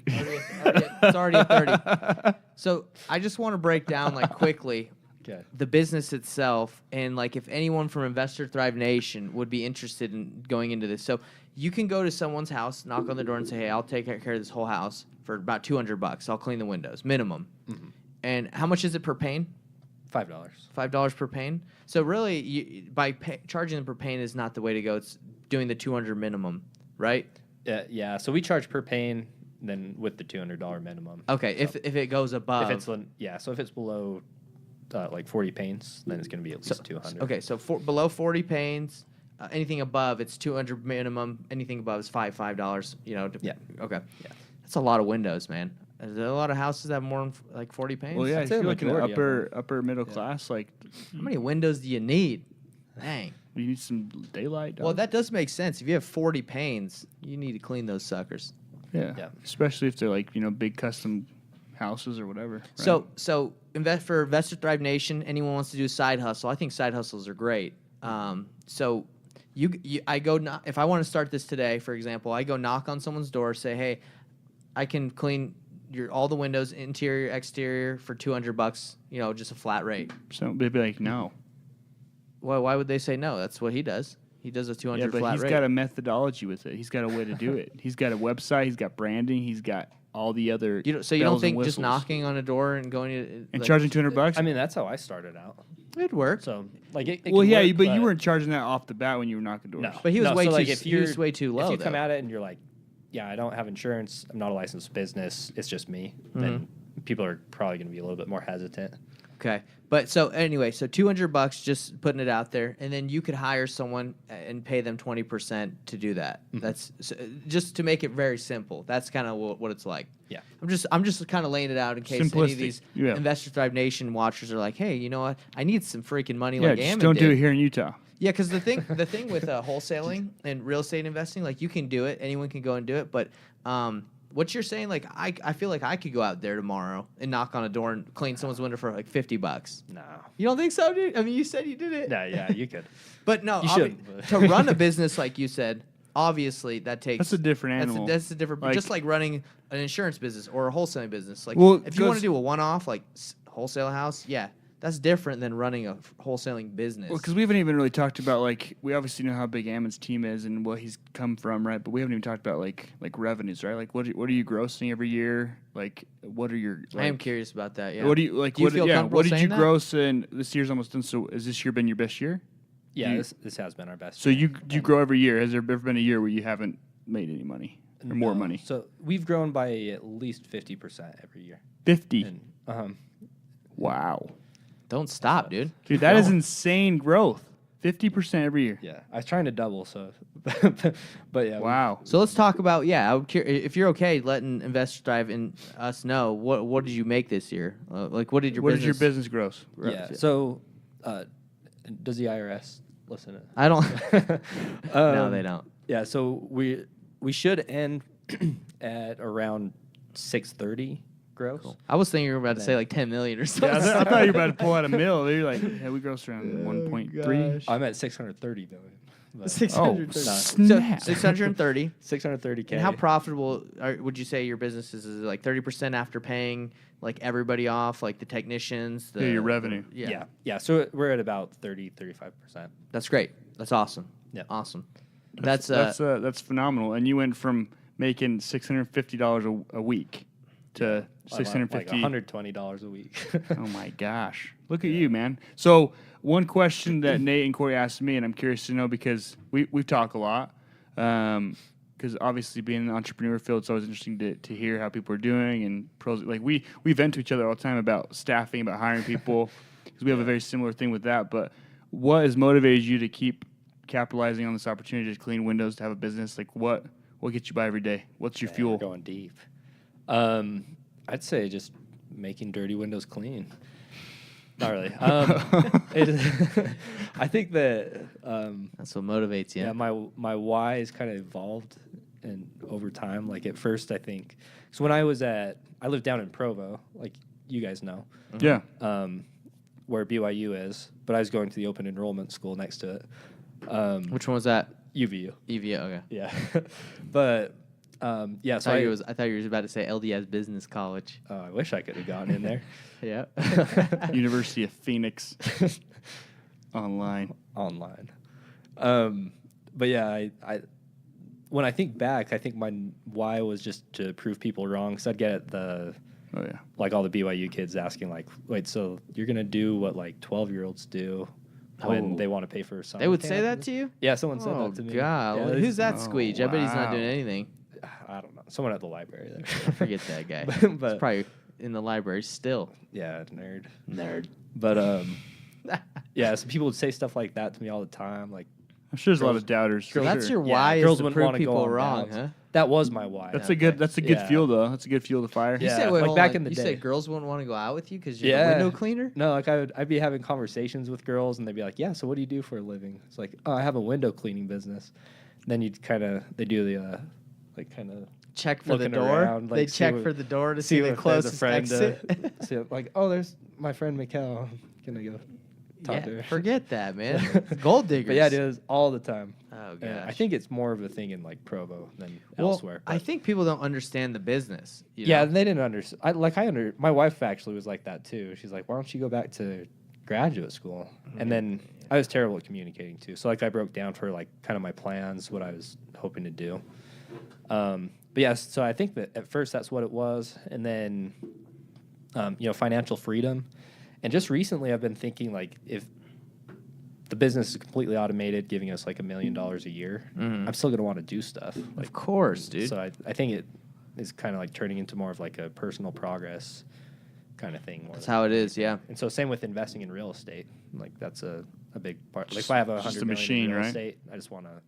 It's already at 30. So I just want to break down like quickly okay. the business itself, and like if anyone from Investor Thrive Nation would be interested in going into this. So you can go to someone's house, knock on the door, and say, hey, I'll take care of this whole house for about $200. I'll clean the windows, minimum. Mm-hmm. And how much is it per pane? $5. $5 per pane. So really, charging them per pane is not the way to go. It's doing the 200 minimum, right? Yeah. So we charge per pane, then with the $200 minimum. Okay. So If it goes above, so if it's below like 40 panes, then it's going to be at least 200. Okay. So below 40 panes, anything above it's 200 minimum. Anything above is $5. Yeah. Okay. Yeah. That's a lot of windows, man. Is there a lot of houses that have more than like 40 panes? Well, yeah, I'd if say you're the looking at majority of upper middle class, like How many windows do you need? Dang. you need some daylight. Well, dog. that does make sense. If you have 40 panes, you need to clean those suckers. yeah. Especially if they're like big custom houses or whatever. Right? So for Investor Thrive Nation, anyone wants to do a side hustle, I think side hustles are great. So I go if I want to start this today, for example, I go knock on someone's door, say, hey, I can clean all the windows, interior, exterior, for $200. Just a flat rate. so they'd be like, no. Well, why would they say no? That's what he does. He does a 200 Yeah, but flat he's rate. got a methodology with it. He's got a way to do it. He's got a website. He's got branding. He's got all the other. So you don't bells and think just whistles. knocking on a door and going to and charging $200? I mean, that's how I started out. It'd work. So like it well, can yeah, work, but you weren't charging that off the bat when you were knocking doors. No. But he was No, way so, too. like, if He was you're- way too low. If you come though. at it and you're like, yeah, I don't have insurance, I'm not a licensed business, it's just me, then people are probably going to be a little bit more hesitant. Okay. But so anyway, so $200, just putting it out there, and then you could hire someone and pay them 20% to do that. That's just to make it very simple. That's kind of what it's like. Yeah. I'm just kind of laying it out in case any of Simplistic. these Yeah. Investor Thrive Nation watchers are like, hey, you know what? I need some freaking money Yeah, like just Ammon don't do did. it here in Utah. Yeah, because the thing with wholesaling and real estate investing, like you can do it, anyone can go and do it, but what you're saying, like I feel like I could go out there tomorrow and knock on a door and clean someone's window for like $50. No. You don't think so, dude? I mean, you said you did it. No, yeah, you could. But no, You shouldn't, but- to run a business like you said, obviously that takes. That's a different animal. That's a different. Like- just like running an insurance business or a wholesaling business. Like, Well, if you want goes- to do a one-off, like wholesale house, yeah, that's different than running a wholesaling business. Well, because we haven't even really talked about we obviously know how big Ammon's team is and what he's come from, right? But we haven't even talked about like revenues, right? Like what are you grossing every year? Like what are your? I am curious about that. Yeah. What do you like? Do you what, feel yeah, comfortable what did you saying that? gross in this year's almost done? So has this year been your best year? Yeah, You- this has been our best. So year. you grow every year. Has there ever been a year where you haven't made any money or more No. money? So we've grown by at least 50% every year. 50. And Wow, Don't stop, dude. dude, that is insane growth. 50% every year. yeah, I was trying to double, so but yeah. Wow. So let's talk about if you're okay letting Investor Thrive and us know what did you make this year? Like what did your What business? is your business gross? Yeah. So does the IRS listen to I don't. No, they don't. Yeah, so we should end at around 630 gross. Cool. I was thinking you were about to say like 10 million or something. Yeah, I thought you were about to pull out a mill. You're like, yeah, we gross around 1.3. I'm at 630 million. 630. Snap. So 630. 630K. And how profitable would you say your business is? Is it like 30% after paying like everybody off, like the technicians? Your revenue. Yeah. So we're at about 35%. That's great. That's awesome. Yeah. Awesome. That's phenomenal. And you went from making $650 a week to $650, like $120 a week. Oh my gosh! Look at you, man. So one question that Nate and Corey asked me, and I'm curious to know because we talk a lot. Because obviously being in the entrepreneur field, it's always interesting to hear how people are doing and pros. Like we vent to each other all the time about staffing, about hiring people, because we have a very similar thing with that. But what has motivated you to keep capitalizing on this opportunity to clean windows, to have a business? Like what gets you by every day? What's your fuel? We're going deep. I'd say just making dirty windows clean. Not really. I think that that's what motivates you. Yeah, my why is kind of evolved and over time. Like at first, I think so. When I lived down in Provo, like you guys know. Yeah. Where BYU is, but I was going to the open enrollment school next to it. Which one was that? UVU. UVU. Okay. Yeah. But. Yeah, so I thought you were about to say LDS Business College. Oh, I wish I could have gotten in there. Yeah. University of Phoenix. Online. But yeah, I when I think back, I think my why was just to prove people wrong. Because I'd get like all the BYU kids asking like, wait, so you're gonna do what like 12-year-olds do when they want to pay for something? They would say that to you? Yeah, someone said that to me. Oh God, yeah, who's that squeege? I bet he's not doing anything. I don't know. Someone at the library there. I forget that guy. but he's probably in the library still. Yeah, nerd. But yeah, so people would say stuff like that to me all the time. Like, I'm sure there's a lot of doubters. That's your why. Girls is to wouldn't prove want to people go wrong, doubts. huh? That was my why. That's a good fuel though. That's a good fuel to fire. You Yeah, said, like back in the you day. said girls wouldn't want to go out with you because you're the window cleaner? No, like I'd be having conversations with girls and they'd be like, "Yeah, so what do you do for a living?" It's like, "Oh, I have a window cleaning business." Then they do the check for the door. Around, like, they check for the door to see the if closest there's a friend exit. see, like, oh, there's my friend Mikkel. Can I go talk to her? Forget that, man. Gold diggers. But yeah, it is all the time. Oh gosh. I think it's more of a thing in like Provo than elsewhere. I think people don't understand the business. Yeah, they didn't understand. My wife actually was like that too. She's like, "Why don't you go back to graduate school?" And then I was terrible at communicating too. So like I broke down for like kind of my plans, what I was hoping to do. But yeah, so I think that at first that's what it was, and then financial freedom, and just recently I've been thinking like if the business is completely automated, giving us like $1 million a year, I'm still gonna want to do stuff. Like, of course, dude. So I think it is kind of like turning into more of like a personal progress kind of thing. That's how it is, yeah. And so same with investing in real estate. Like that's a big part. Like if I have $100 million in real estate, I just want to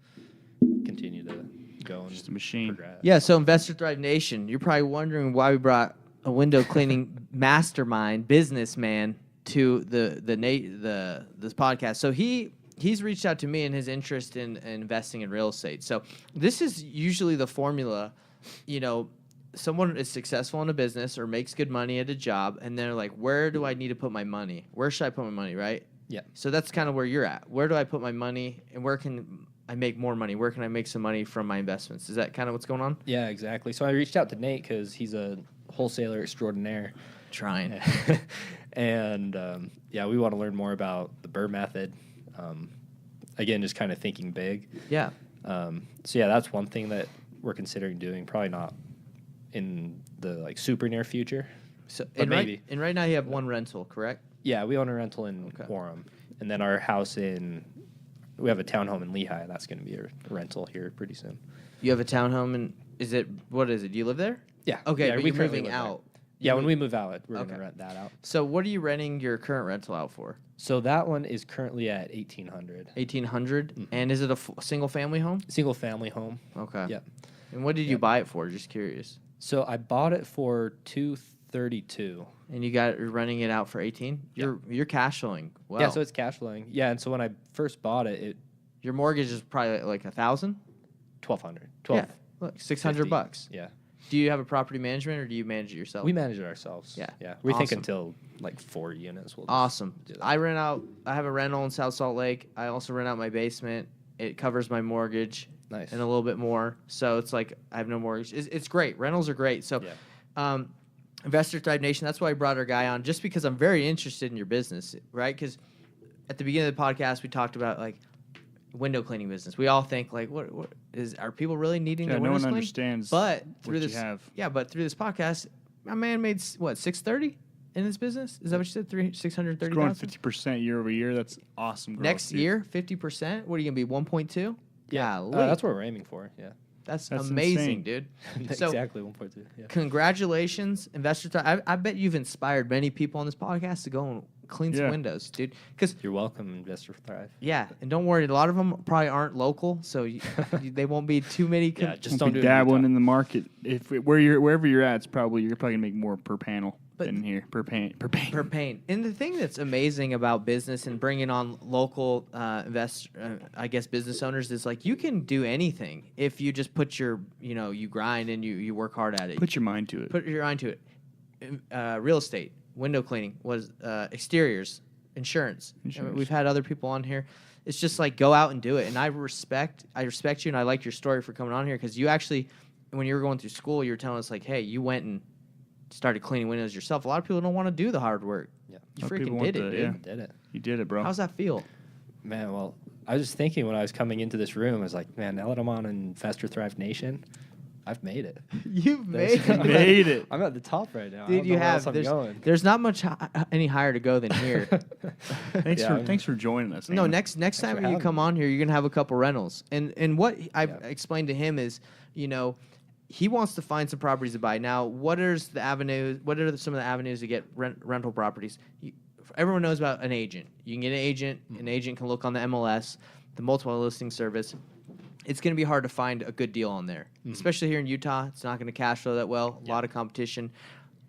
continue to go and just a machine. progress. Yeah, so Investor Thrive Nation, you're probably wondering why we brought a window cleaning mastermind businessman to this podcast. So he's reached out to me in his interest in investing in real estate. So this is usually the formula, someone is successful in a business or makes good money at a job, and they're like, where do I need to put my money? Where should I put my money, right? Yeah. So that's kind of where you're at. Where do I put my money, and where can I make more money? Where can I make some money from my investments? Is that kind of what's going on? Yeah, exactly. So I reached out to Nate because he's a wholesaler extraordinaire. Trying. And, we want to learn more about the Burr method. Again, just kind of thinking big. Yeah. That's one thing that we're considering doing. Probably not in the super near future. So but maybe. And right now you have one rental, correct? Yeah, we own a rental in Orem. And then our house we have a townhome in Lehigh. That's going to be a rental here pretty soon. You have a townhome, and what is it? Do you live there? Yeah. Okay, yeah, but you're moving out. Yeah, when we move out, we're going to rent that out. So what are you renting your current rental out for? So that one is currently at $1,800. $1,800? Mm-hmm. And is it a single family home? Single family home. Okay. Yep. And what did you buy it for? Just curious. So I bought it for $232. And you're renting it out for $18? You're cash flowing. Wow. Yeah, so it's cash flowing. Yeah, and so when I first bought it, your mortgage is probably like $1,000? $1,200. Yeah. Look, $600. Yeah. Do you have a property management or do you manage it yourself? We manage it ourselves. Yeah. Yeah. We think Awesome. until like 4 units. We'll just Awesome. do that. I have a rental in South Salt Lake. I also rent out my basement. It covers my mortgage. Nice. And a little bit more. So it's like I have no mortgage. It's great. Rentals are great. So Investor Thrive Nation, that's why I brought our guy on, just because I'm very interested in your business, right? Because at the beginning of the podcast, we talked about like window cleaning business. We all think like, are people really needing their windows no one cleaned? understands But through what this, you have. yeah, but through this podcast, my man made what, 630 in this business? Is that what you said? Growing 630,000 50% year over year. That's awesome growth. next dude. year, 50%. What are you gonna be? 1.2? Yeah. Golly. That's what we're aiming for. Yeah. That's insane. amazing, dude. So, Exactly 1.2. Yeah. congratulations, Investor Thrive. I bet you've inspired many people on this podcast to go and clean some windows, dude. Because You're welcome, Investor Thrive. yeah, and don't worry, a lot of them probably aren't local, so they won't be too many. Yeah, just Don't don't do be it in dabbling Utah. in the market. Wherever you're at, you're probably gonna make more per panel But- than here per paint. per paint. And the thing that's amazing about business and bringing on local business owners is like you can do anything if you just put your, you grind and you work hard at it. Put your mind to it. Put your mind to it. Real estate, window cleaning, exteriors, insurance. I mean, we've had other people on here. It's just like go out and do it. And I respect you, and I like your story for coming on here because you actually, when you were going through school, you were telling us like, hey, you went and started cleaning windows yourself. A lot of people don't want to do the hard work. Yeah. You A lot of people freaking want did it, the- dude. yeah. Did it. You did it, bro. How's that feel? Man, well, I was just thinking when I was coming into this room, I was like, man, now that I'm on Investor Thrive Nation, I've made it. You've Thanks. made it. Made it. I'm at the top right now. I Dude, don't you know where have. else I'm going. There's not much any higher to go than here. Thanks for joining us. No, Ammon. next time for when you having come me. on here, you're gonna have a couple rentals. And what I Yeah. explained to him is, he wants to find some properties to buy. Now, what are some of the avenues to get rental properties? Everyone knows about an agent. You can get an agent. An agent can look on the MLS, the multiple listing service. It's going to be hard to find a good deal on there, especially here in Utah. It's not going to cash flow that well. A lot of competition.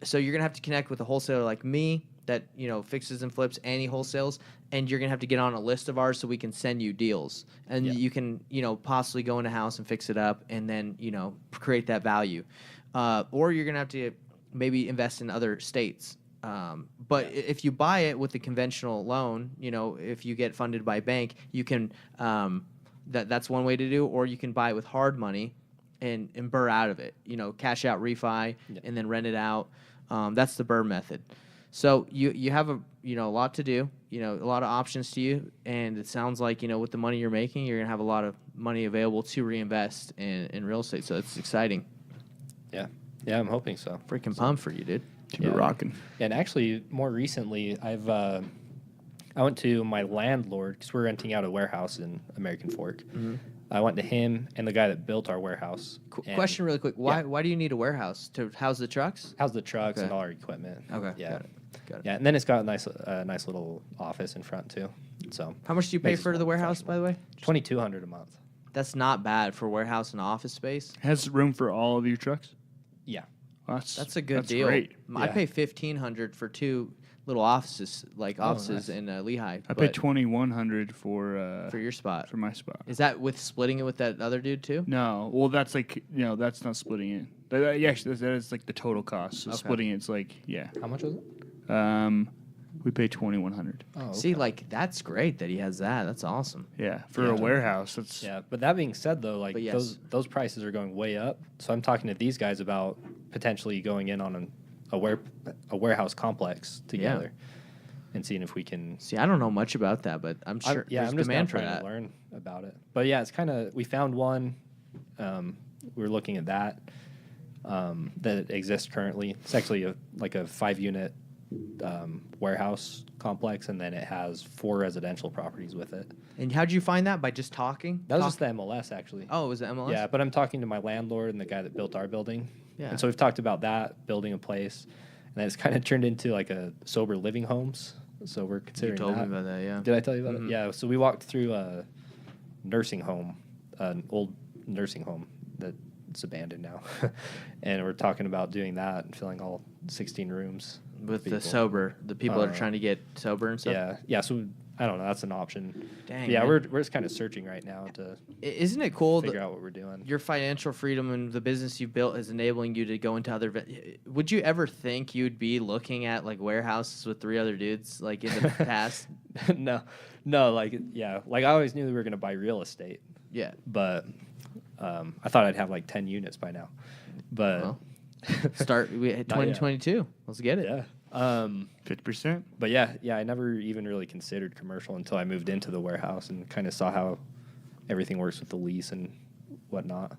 So you're going to have to connect with a wholesaler like me that, fixes and flips any wholesales, and you're going to have to get on a list of ours so we can send you deals. And you can, possibly go in a house and fix it up and then, create that value. Or you're going to have to maybe invest in other states. But if you buy it with the conventional loan, if you get funded by a bank, you can that's one way to do, or you can buy it with hard money and burr out of it. Cash out, refi, and then rent it out. That's the burr method. So you have a lot to do, a lot of options to you, and it sounds like with the money you're making, you're gonna have a lot of money available to reinvest in real estate. So it's exciting. Yeah, I'm hoping so. Freaking pumped for you, dude. Keep it rocking. And actually, more recently, I went to my landlord because we're renting out a warehouse in American Fork. Mm-hmm. I went to him and the guy that built our warehouse. and Question really quick. Why do you need a warehouse to house the trucks? House the trucks and Okay. all our equipment. Okay, Yeah. got it. Yeah, and then it's got a nice little office in front too. So How much do you pay Makes it for the more warehouse, by the way? $2,200 a month. That's not bad for warehouse and office space. Has room for all of your trucks? Yeah. Well, That's a good deal. Great. I Yeah. pay $1,500 for two little offices, nice. in Lehigh. I paid but $2,100 for your spot. for my spot. Is that with splitting it with that other dude too? No, well, that's like that's not splitting it. Actually, that is like the total cost. So Okay. splitting it's like How much was it? we pay $2,100. Oh, See, like that's great that he has that. That's awesome. Yeah, for a warehouse, that's Yeah, but that being said, though, like But yes. those prices are going way up. So I'm talking to these guys about potentially going in on a warehouse complex together and seeing if we can. See, I don't know much about that, but I'm sure there's I'm just demand now for trying that. to learn about it. But yeah, it's kind of we found one. We were looking at that that exists currently. It's actually like a 5-unit warehouse complex, and then it has 4 residential properties with it. And how'd you find that? By just talking? That was just the MLS, actually. Oh, was it MLS? Yeah, but I'm talking to my landlord and the guy that built our building. Yeah. And so we've talked about that, building a place, and then it's kind of turned into like a sober living homes. So we're You considering told that. me about that. Yeah. Did I tell you about Mhm. it? Yeah. So we walked through a nursing home, an old nursing home that's abandoned now, and we're talking about doing that and filling all 16 rooms With people. the people that are trying to get sober and stuff. Yeah. So I don't know. That's an option. Dang, yeah, man. we're just kind of searching right now to Isn't it cool figure out what we're doing. your financial freedom and the business you've built is enabling you to go into other would you ever think you'd be looking at like warehouses with 3 other dudes like in the past? No, like I always knew we were gonna buy real estate. Yeah, but I thought I'd have like 10 units by now. But well, start 2022. Let's get it. Yeah. 50%. But yeah, I never even really considered commercial until I moved into the warehouse and kind of saw how everything works with the lease and whatnot.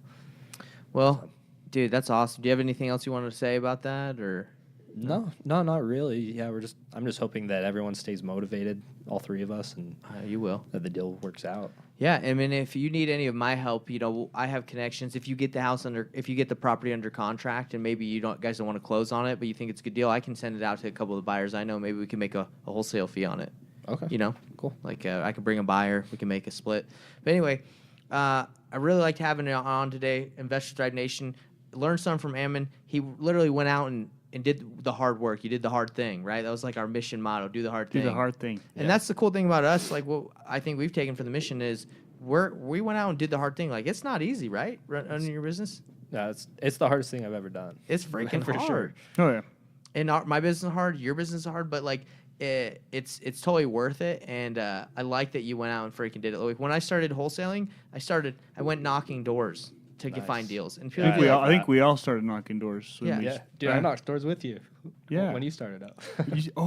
Well, dude, that's awesome. Do you have anything else you wanted to say about that, or? No, not really. Yeah, I'm just hoping that everyone stays motivated, all 3 of us, and You will. that the deal works out. Yeah, I mean, if you need any of my help, I have connections. If you get if you get the property under contract, and maybe guys don't want to close on it, but you think it's a good deal, I can send it out to a couple of the buyers I know. Maybe we can make a wholesale fee on it. Okay. Cool. Like I could bring a buyer, we can make a split. But anyway, I really liked having it on today. Investors Drive Nation. Learned something from Ammon. He literally went out and did the hard work. You did the hard thing, right? That was like our mission motto: do the hard thing. Do the hard thing. And that's the cool thing about us. Like, what I think we've taken for the mission is we went out and did the hard thing. Like, it's not easy, right? Running your business. Yeah, it's the hardest thing I've ever done. It's freaking For hard. sure. Oh yeah. And my business is hard. Your business is hard, but like, it's totally worth it. And I like that you went out and freaking did it. Like when I started wholesaling, I went knocking doors to find deals. And people I think we all started knocking doors. Yeah. Yeah, dude, I knocked doors with you. Yeah. When you started out.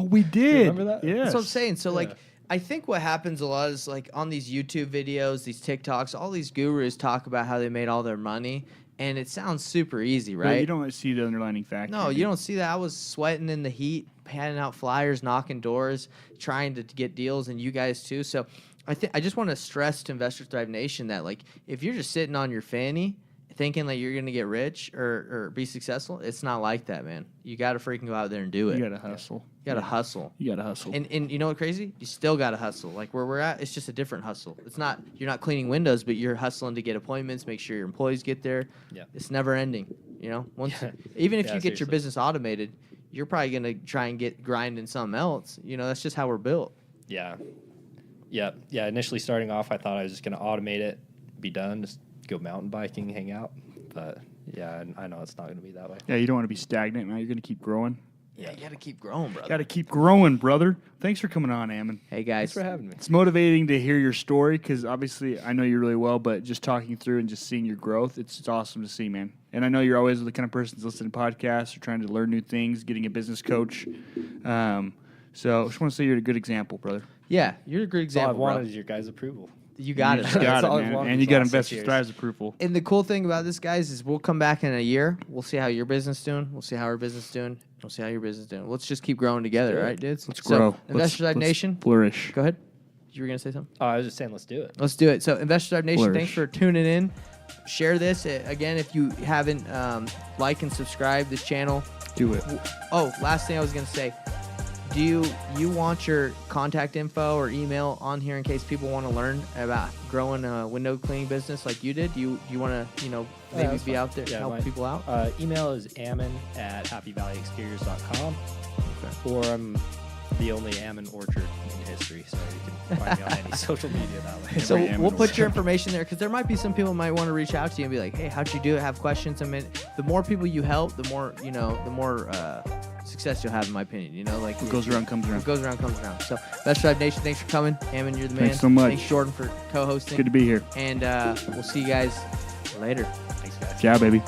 We did. Remember that? Yeah. That's what I'm saying. So, like, Yeah. I think what happens a lot is, like, on these YouTube videos, these TikToks, all these gurus talk about how they made all their money, and it sounds super easy, right? But you don't see the underlying factor. No, you don't see that. I was sweating in the heat, handing out flyers, knocking doors, trying to get deals, and you guys too. So, I just want to stress to Investors Thrive Nation that, like, if you're just sitting on your fanny thinking that you're going to get rich or be successful, it's not like that, man. You got to freaking go out there and do it. You gotta hustle. You got to hustle. You gotta hustle. And you know what crazy? You still got to hustle. Like where we're at, it's just a different hustle. It's not, you're not cleaning windows, but you're hustling to get appointments, make sure your employees get there. Yeah. It's never ending. Even if Yeah, you get your seriously. business automated, you're probably going to try and get grinding something else. That's just how we're built. Yeah. Initially starting off, I thought I was just going to automate it, be done, just go mountain biking, hang out. But yeah, I know it's not going to be that way. Yeah, you don't want to be stagnant, man. You're going to keep growing. Yeah, you got to keep growing, brother. Got to keep growing, brother. Thanks for coming on, Ammon. Hey, guys. Thanks for having me. It's motivating to hear your story because obviously I know you really well, but just talking through and just seeing your growth, it's awesome to see, man. And I know you're always the kind of person that's listening to podcasts or trying to learn new things, getting a business coach. So I just want to say you're a good example, brother. Yeah, you're a good All I example, wanted bro. is your guys' approval. You got You it. just bro. got That's it, all I've man. wanted And you these got last 6 Investors years. Thrive's approval. And the cool thing about this, guys, is we'll come back in a year. We'll see how your business doing. We'll see how our business is doing. We'll see how your business is doing. Let's just keep growing together, do it. right, dudes? Let's So, grow. Investors Drive Let's Nation, flourish. go ahead. You were going to say something? Oh, I was just saying, let's do it. Let's do it. So, Investors Drive Nation, thanks Flourish. for tuning in. Share this. Again, if you haven't, like and subscribe this channel. Do it. Oh, last thing I was going to say. Do you want your contact info or email on here in case people want to learn about growing a window cleaning business like you did? Do you want to, maybe that's be fine. out there Yeah, help people out? Email is ammon@happyvalleyexteriors.com, Okay. or I'm the only Ammon Orchard in history, so you can find me on any social media that way. So Every we'll Ammon put your information there because there might be some people might want to reach out to you and be like, "Hey, how'd you do it? Have questions?" I mean, the more people you help, the more success you'll have, in my opinion. Like What goes around comes around. What goes around comes around. So, Best Drive Nation, thanks for coming. Ammon, you're the man. Thanks so much. Thanks, Jordan, for co-hosting. Good to be here. And we'll see you guys later. Thanks, guys. Ciao, baby.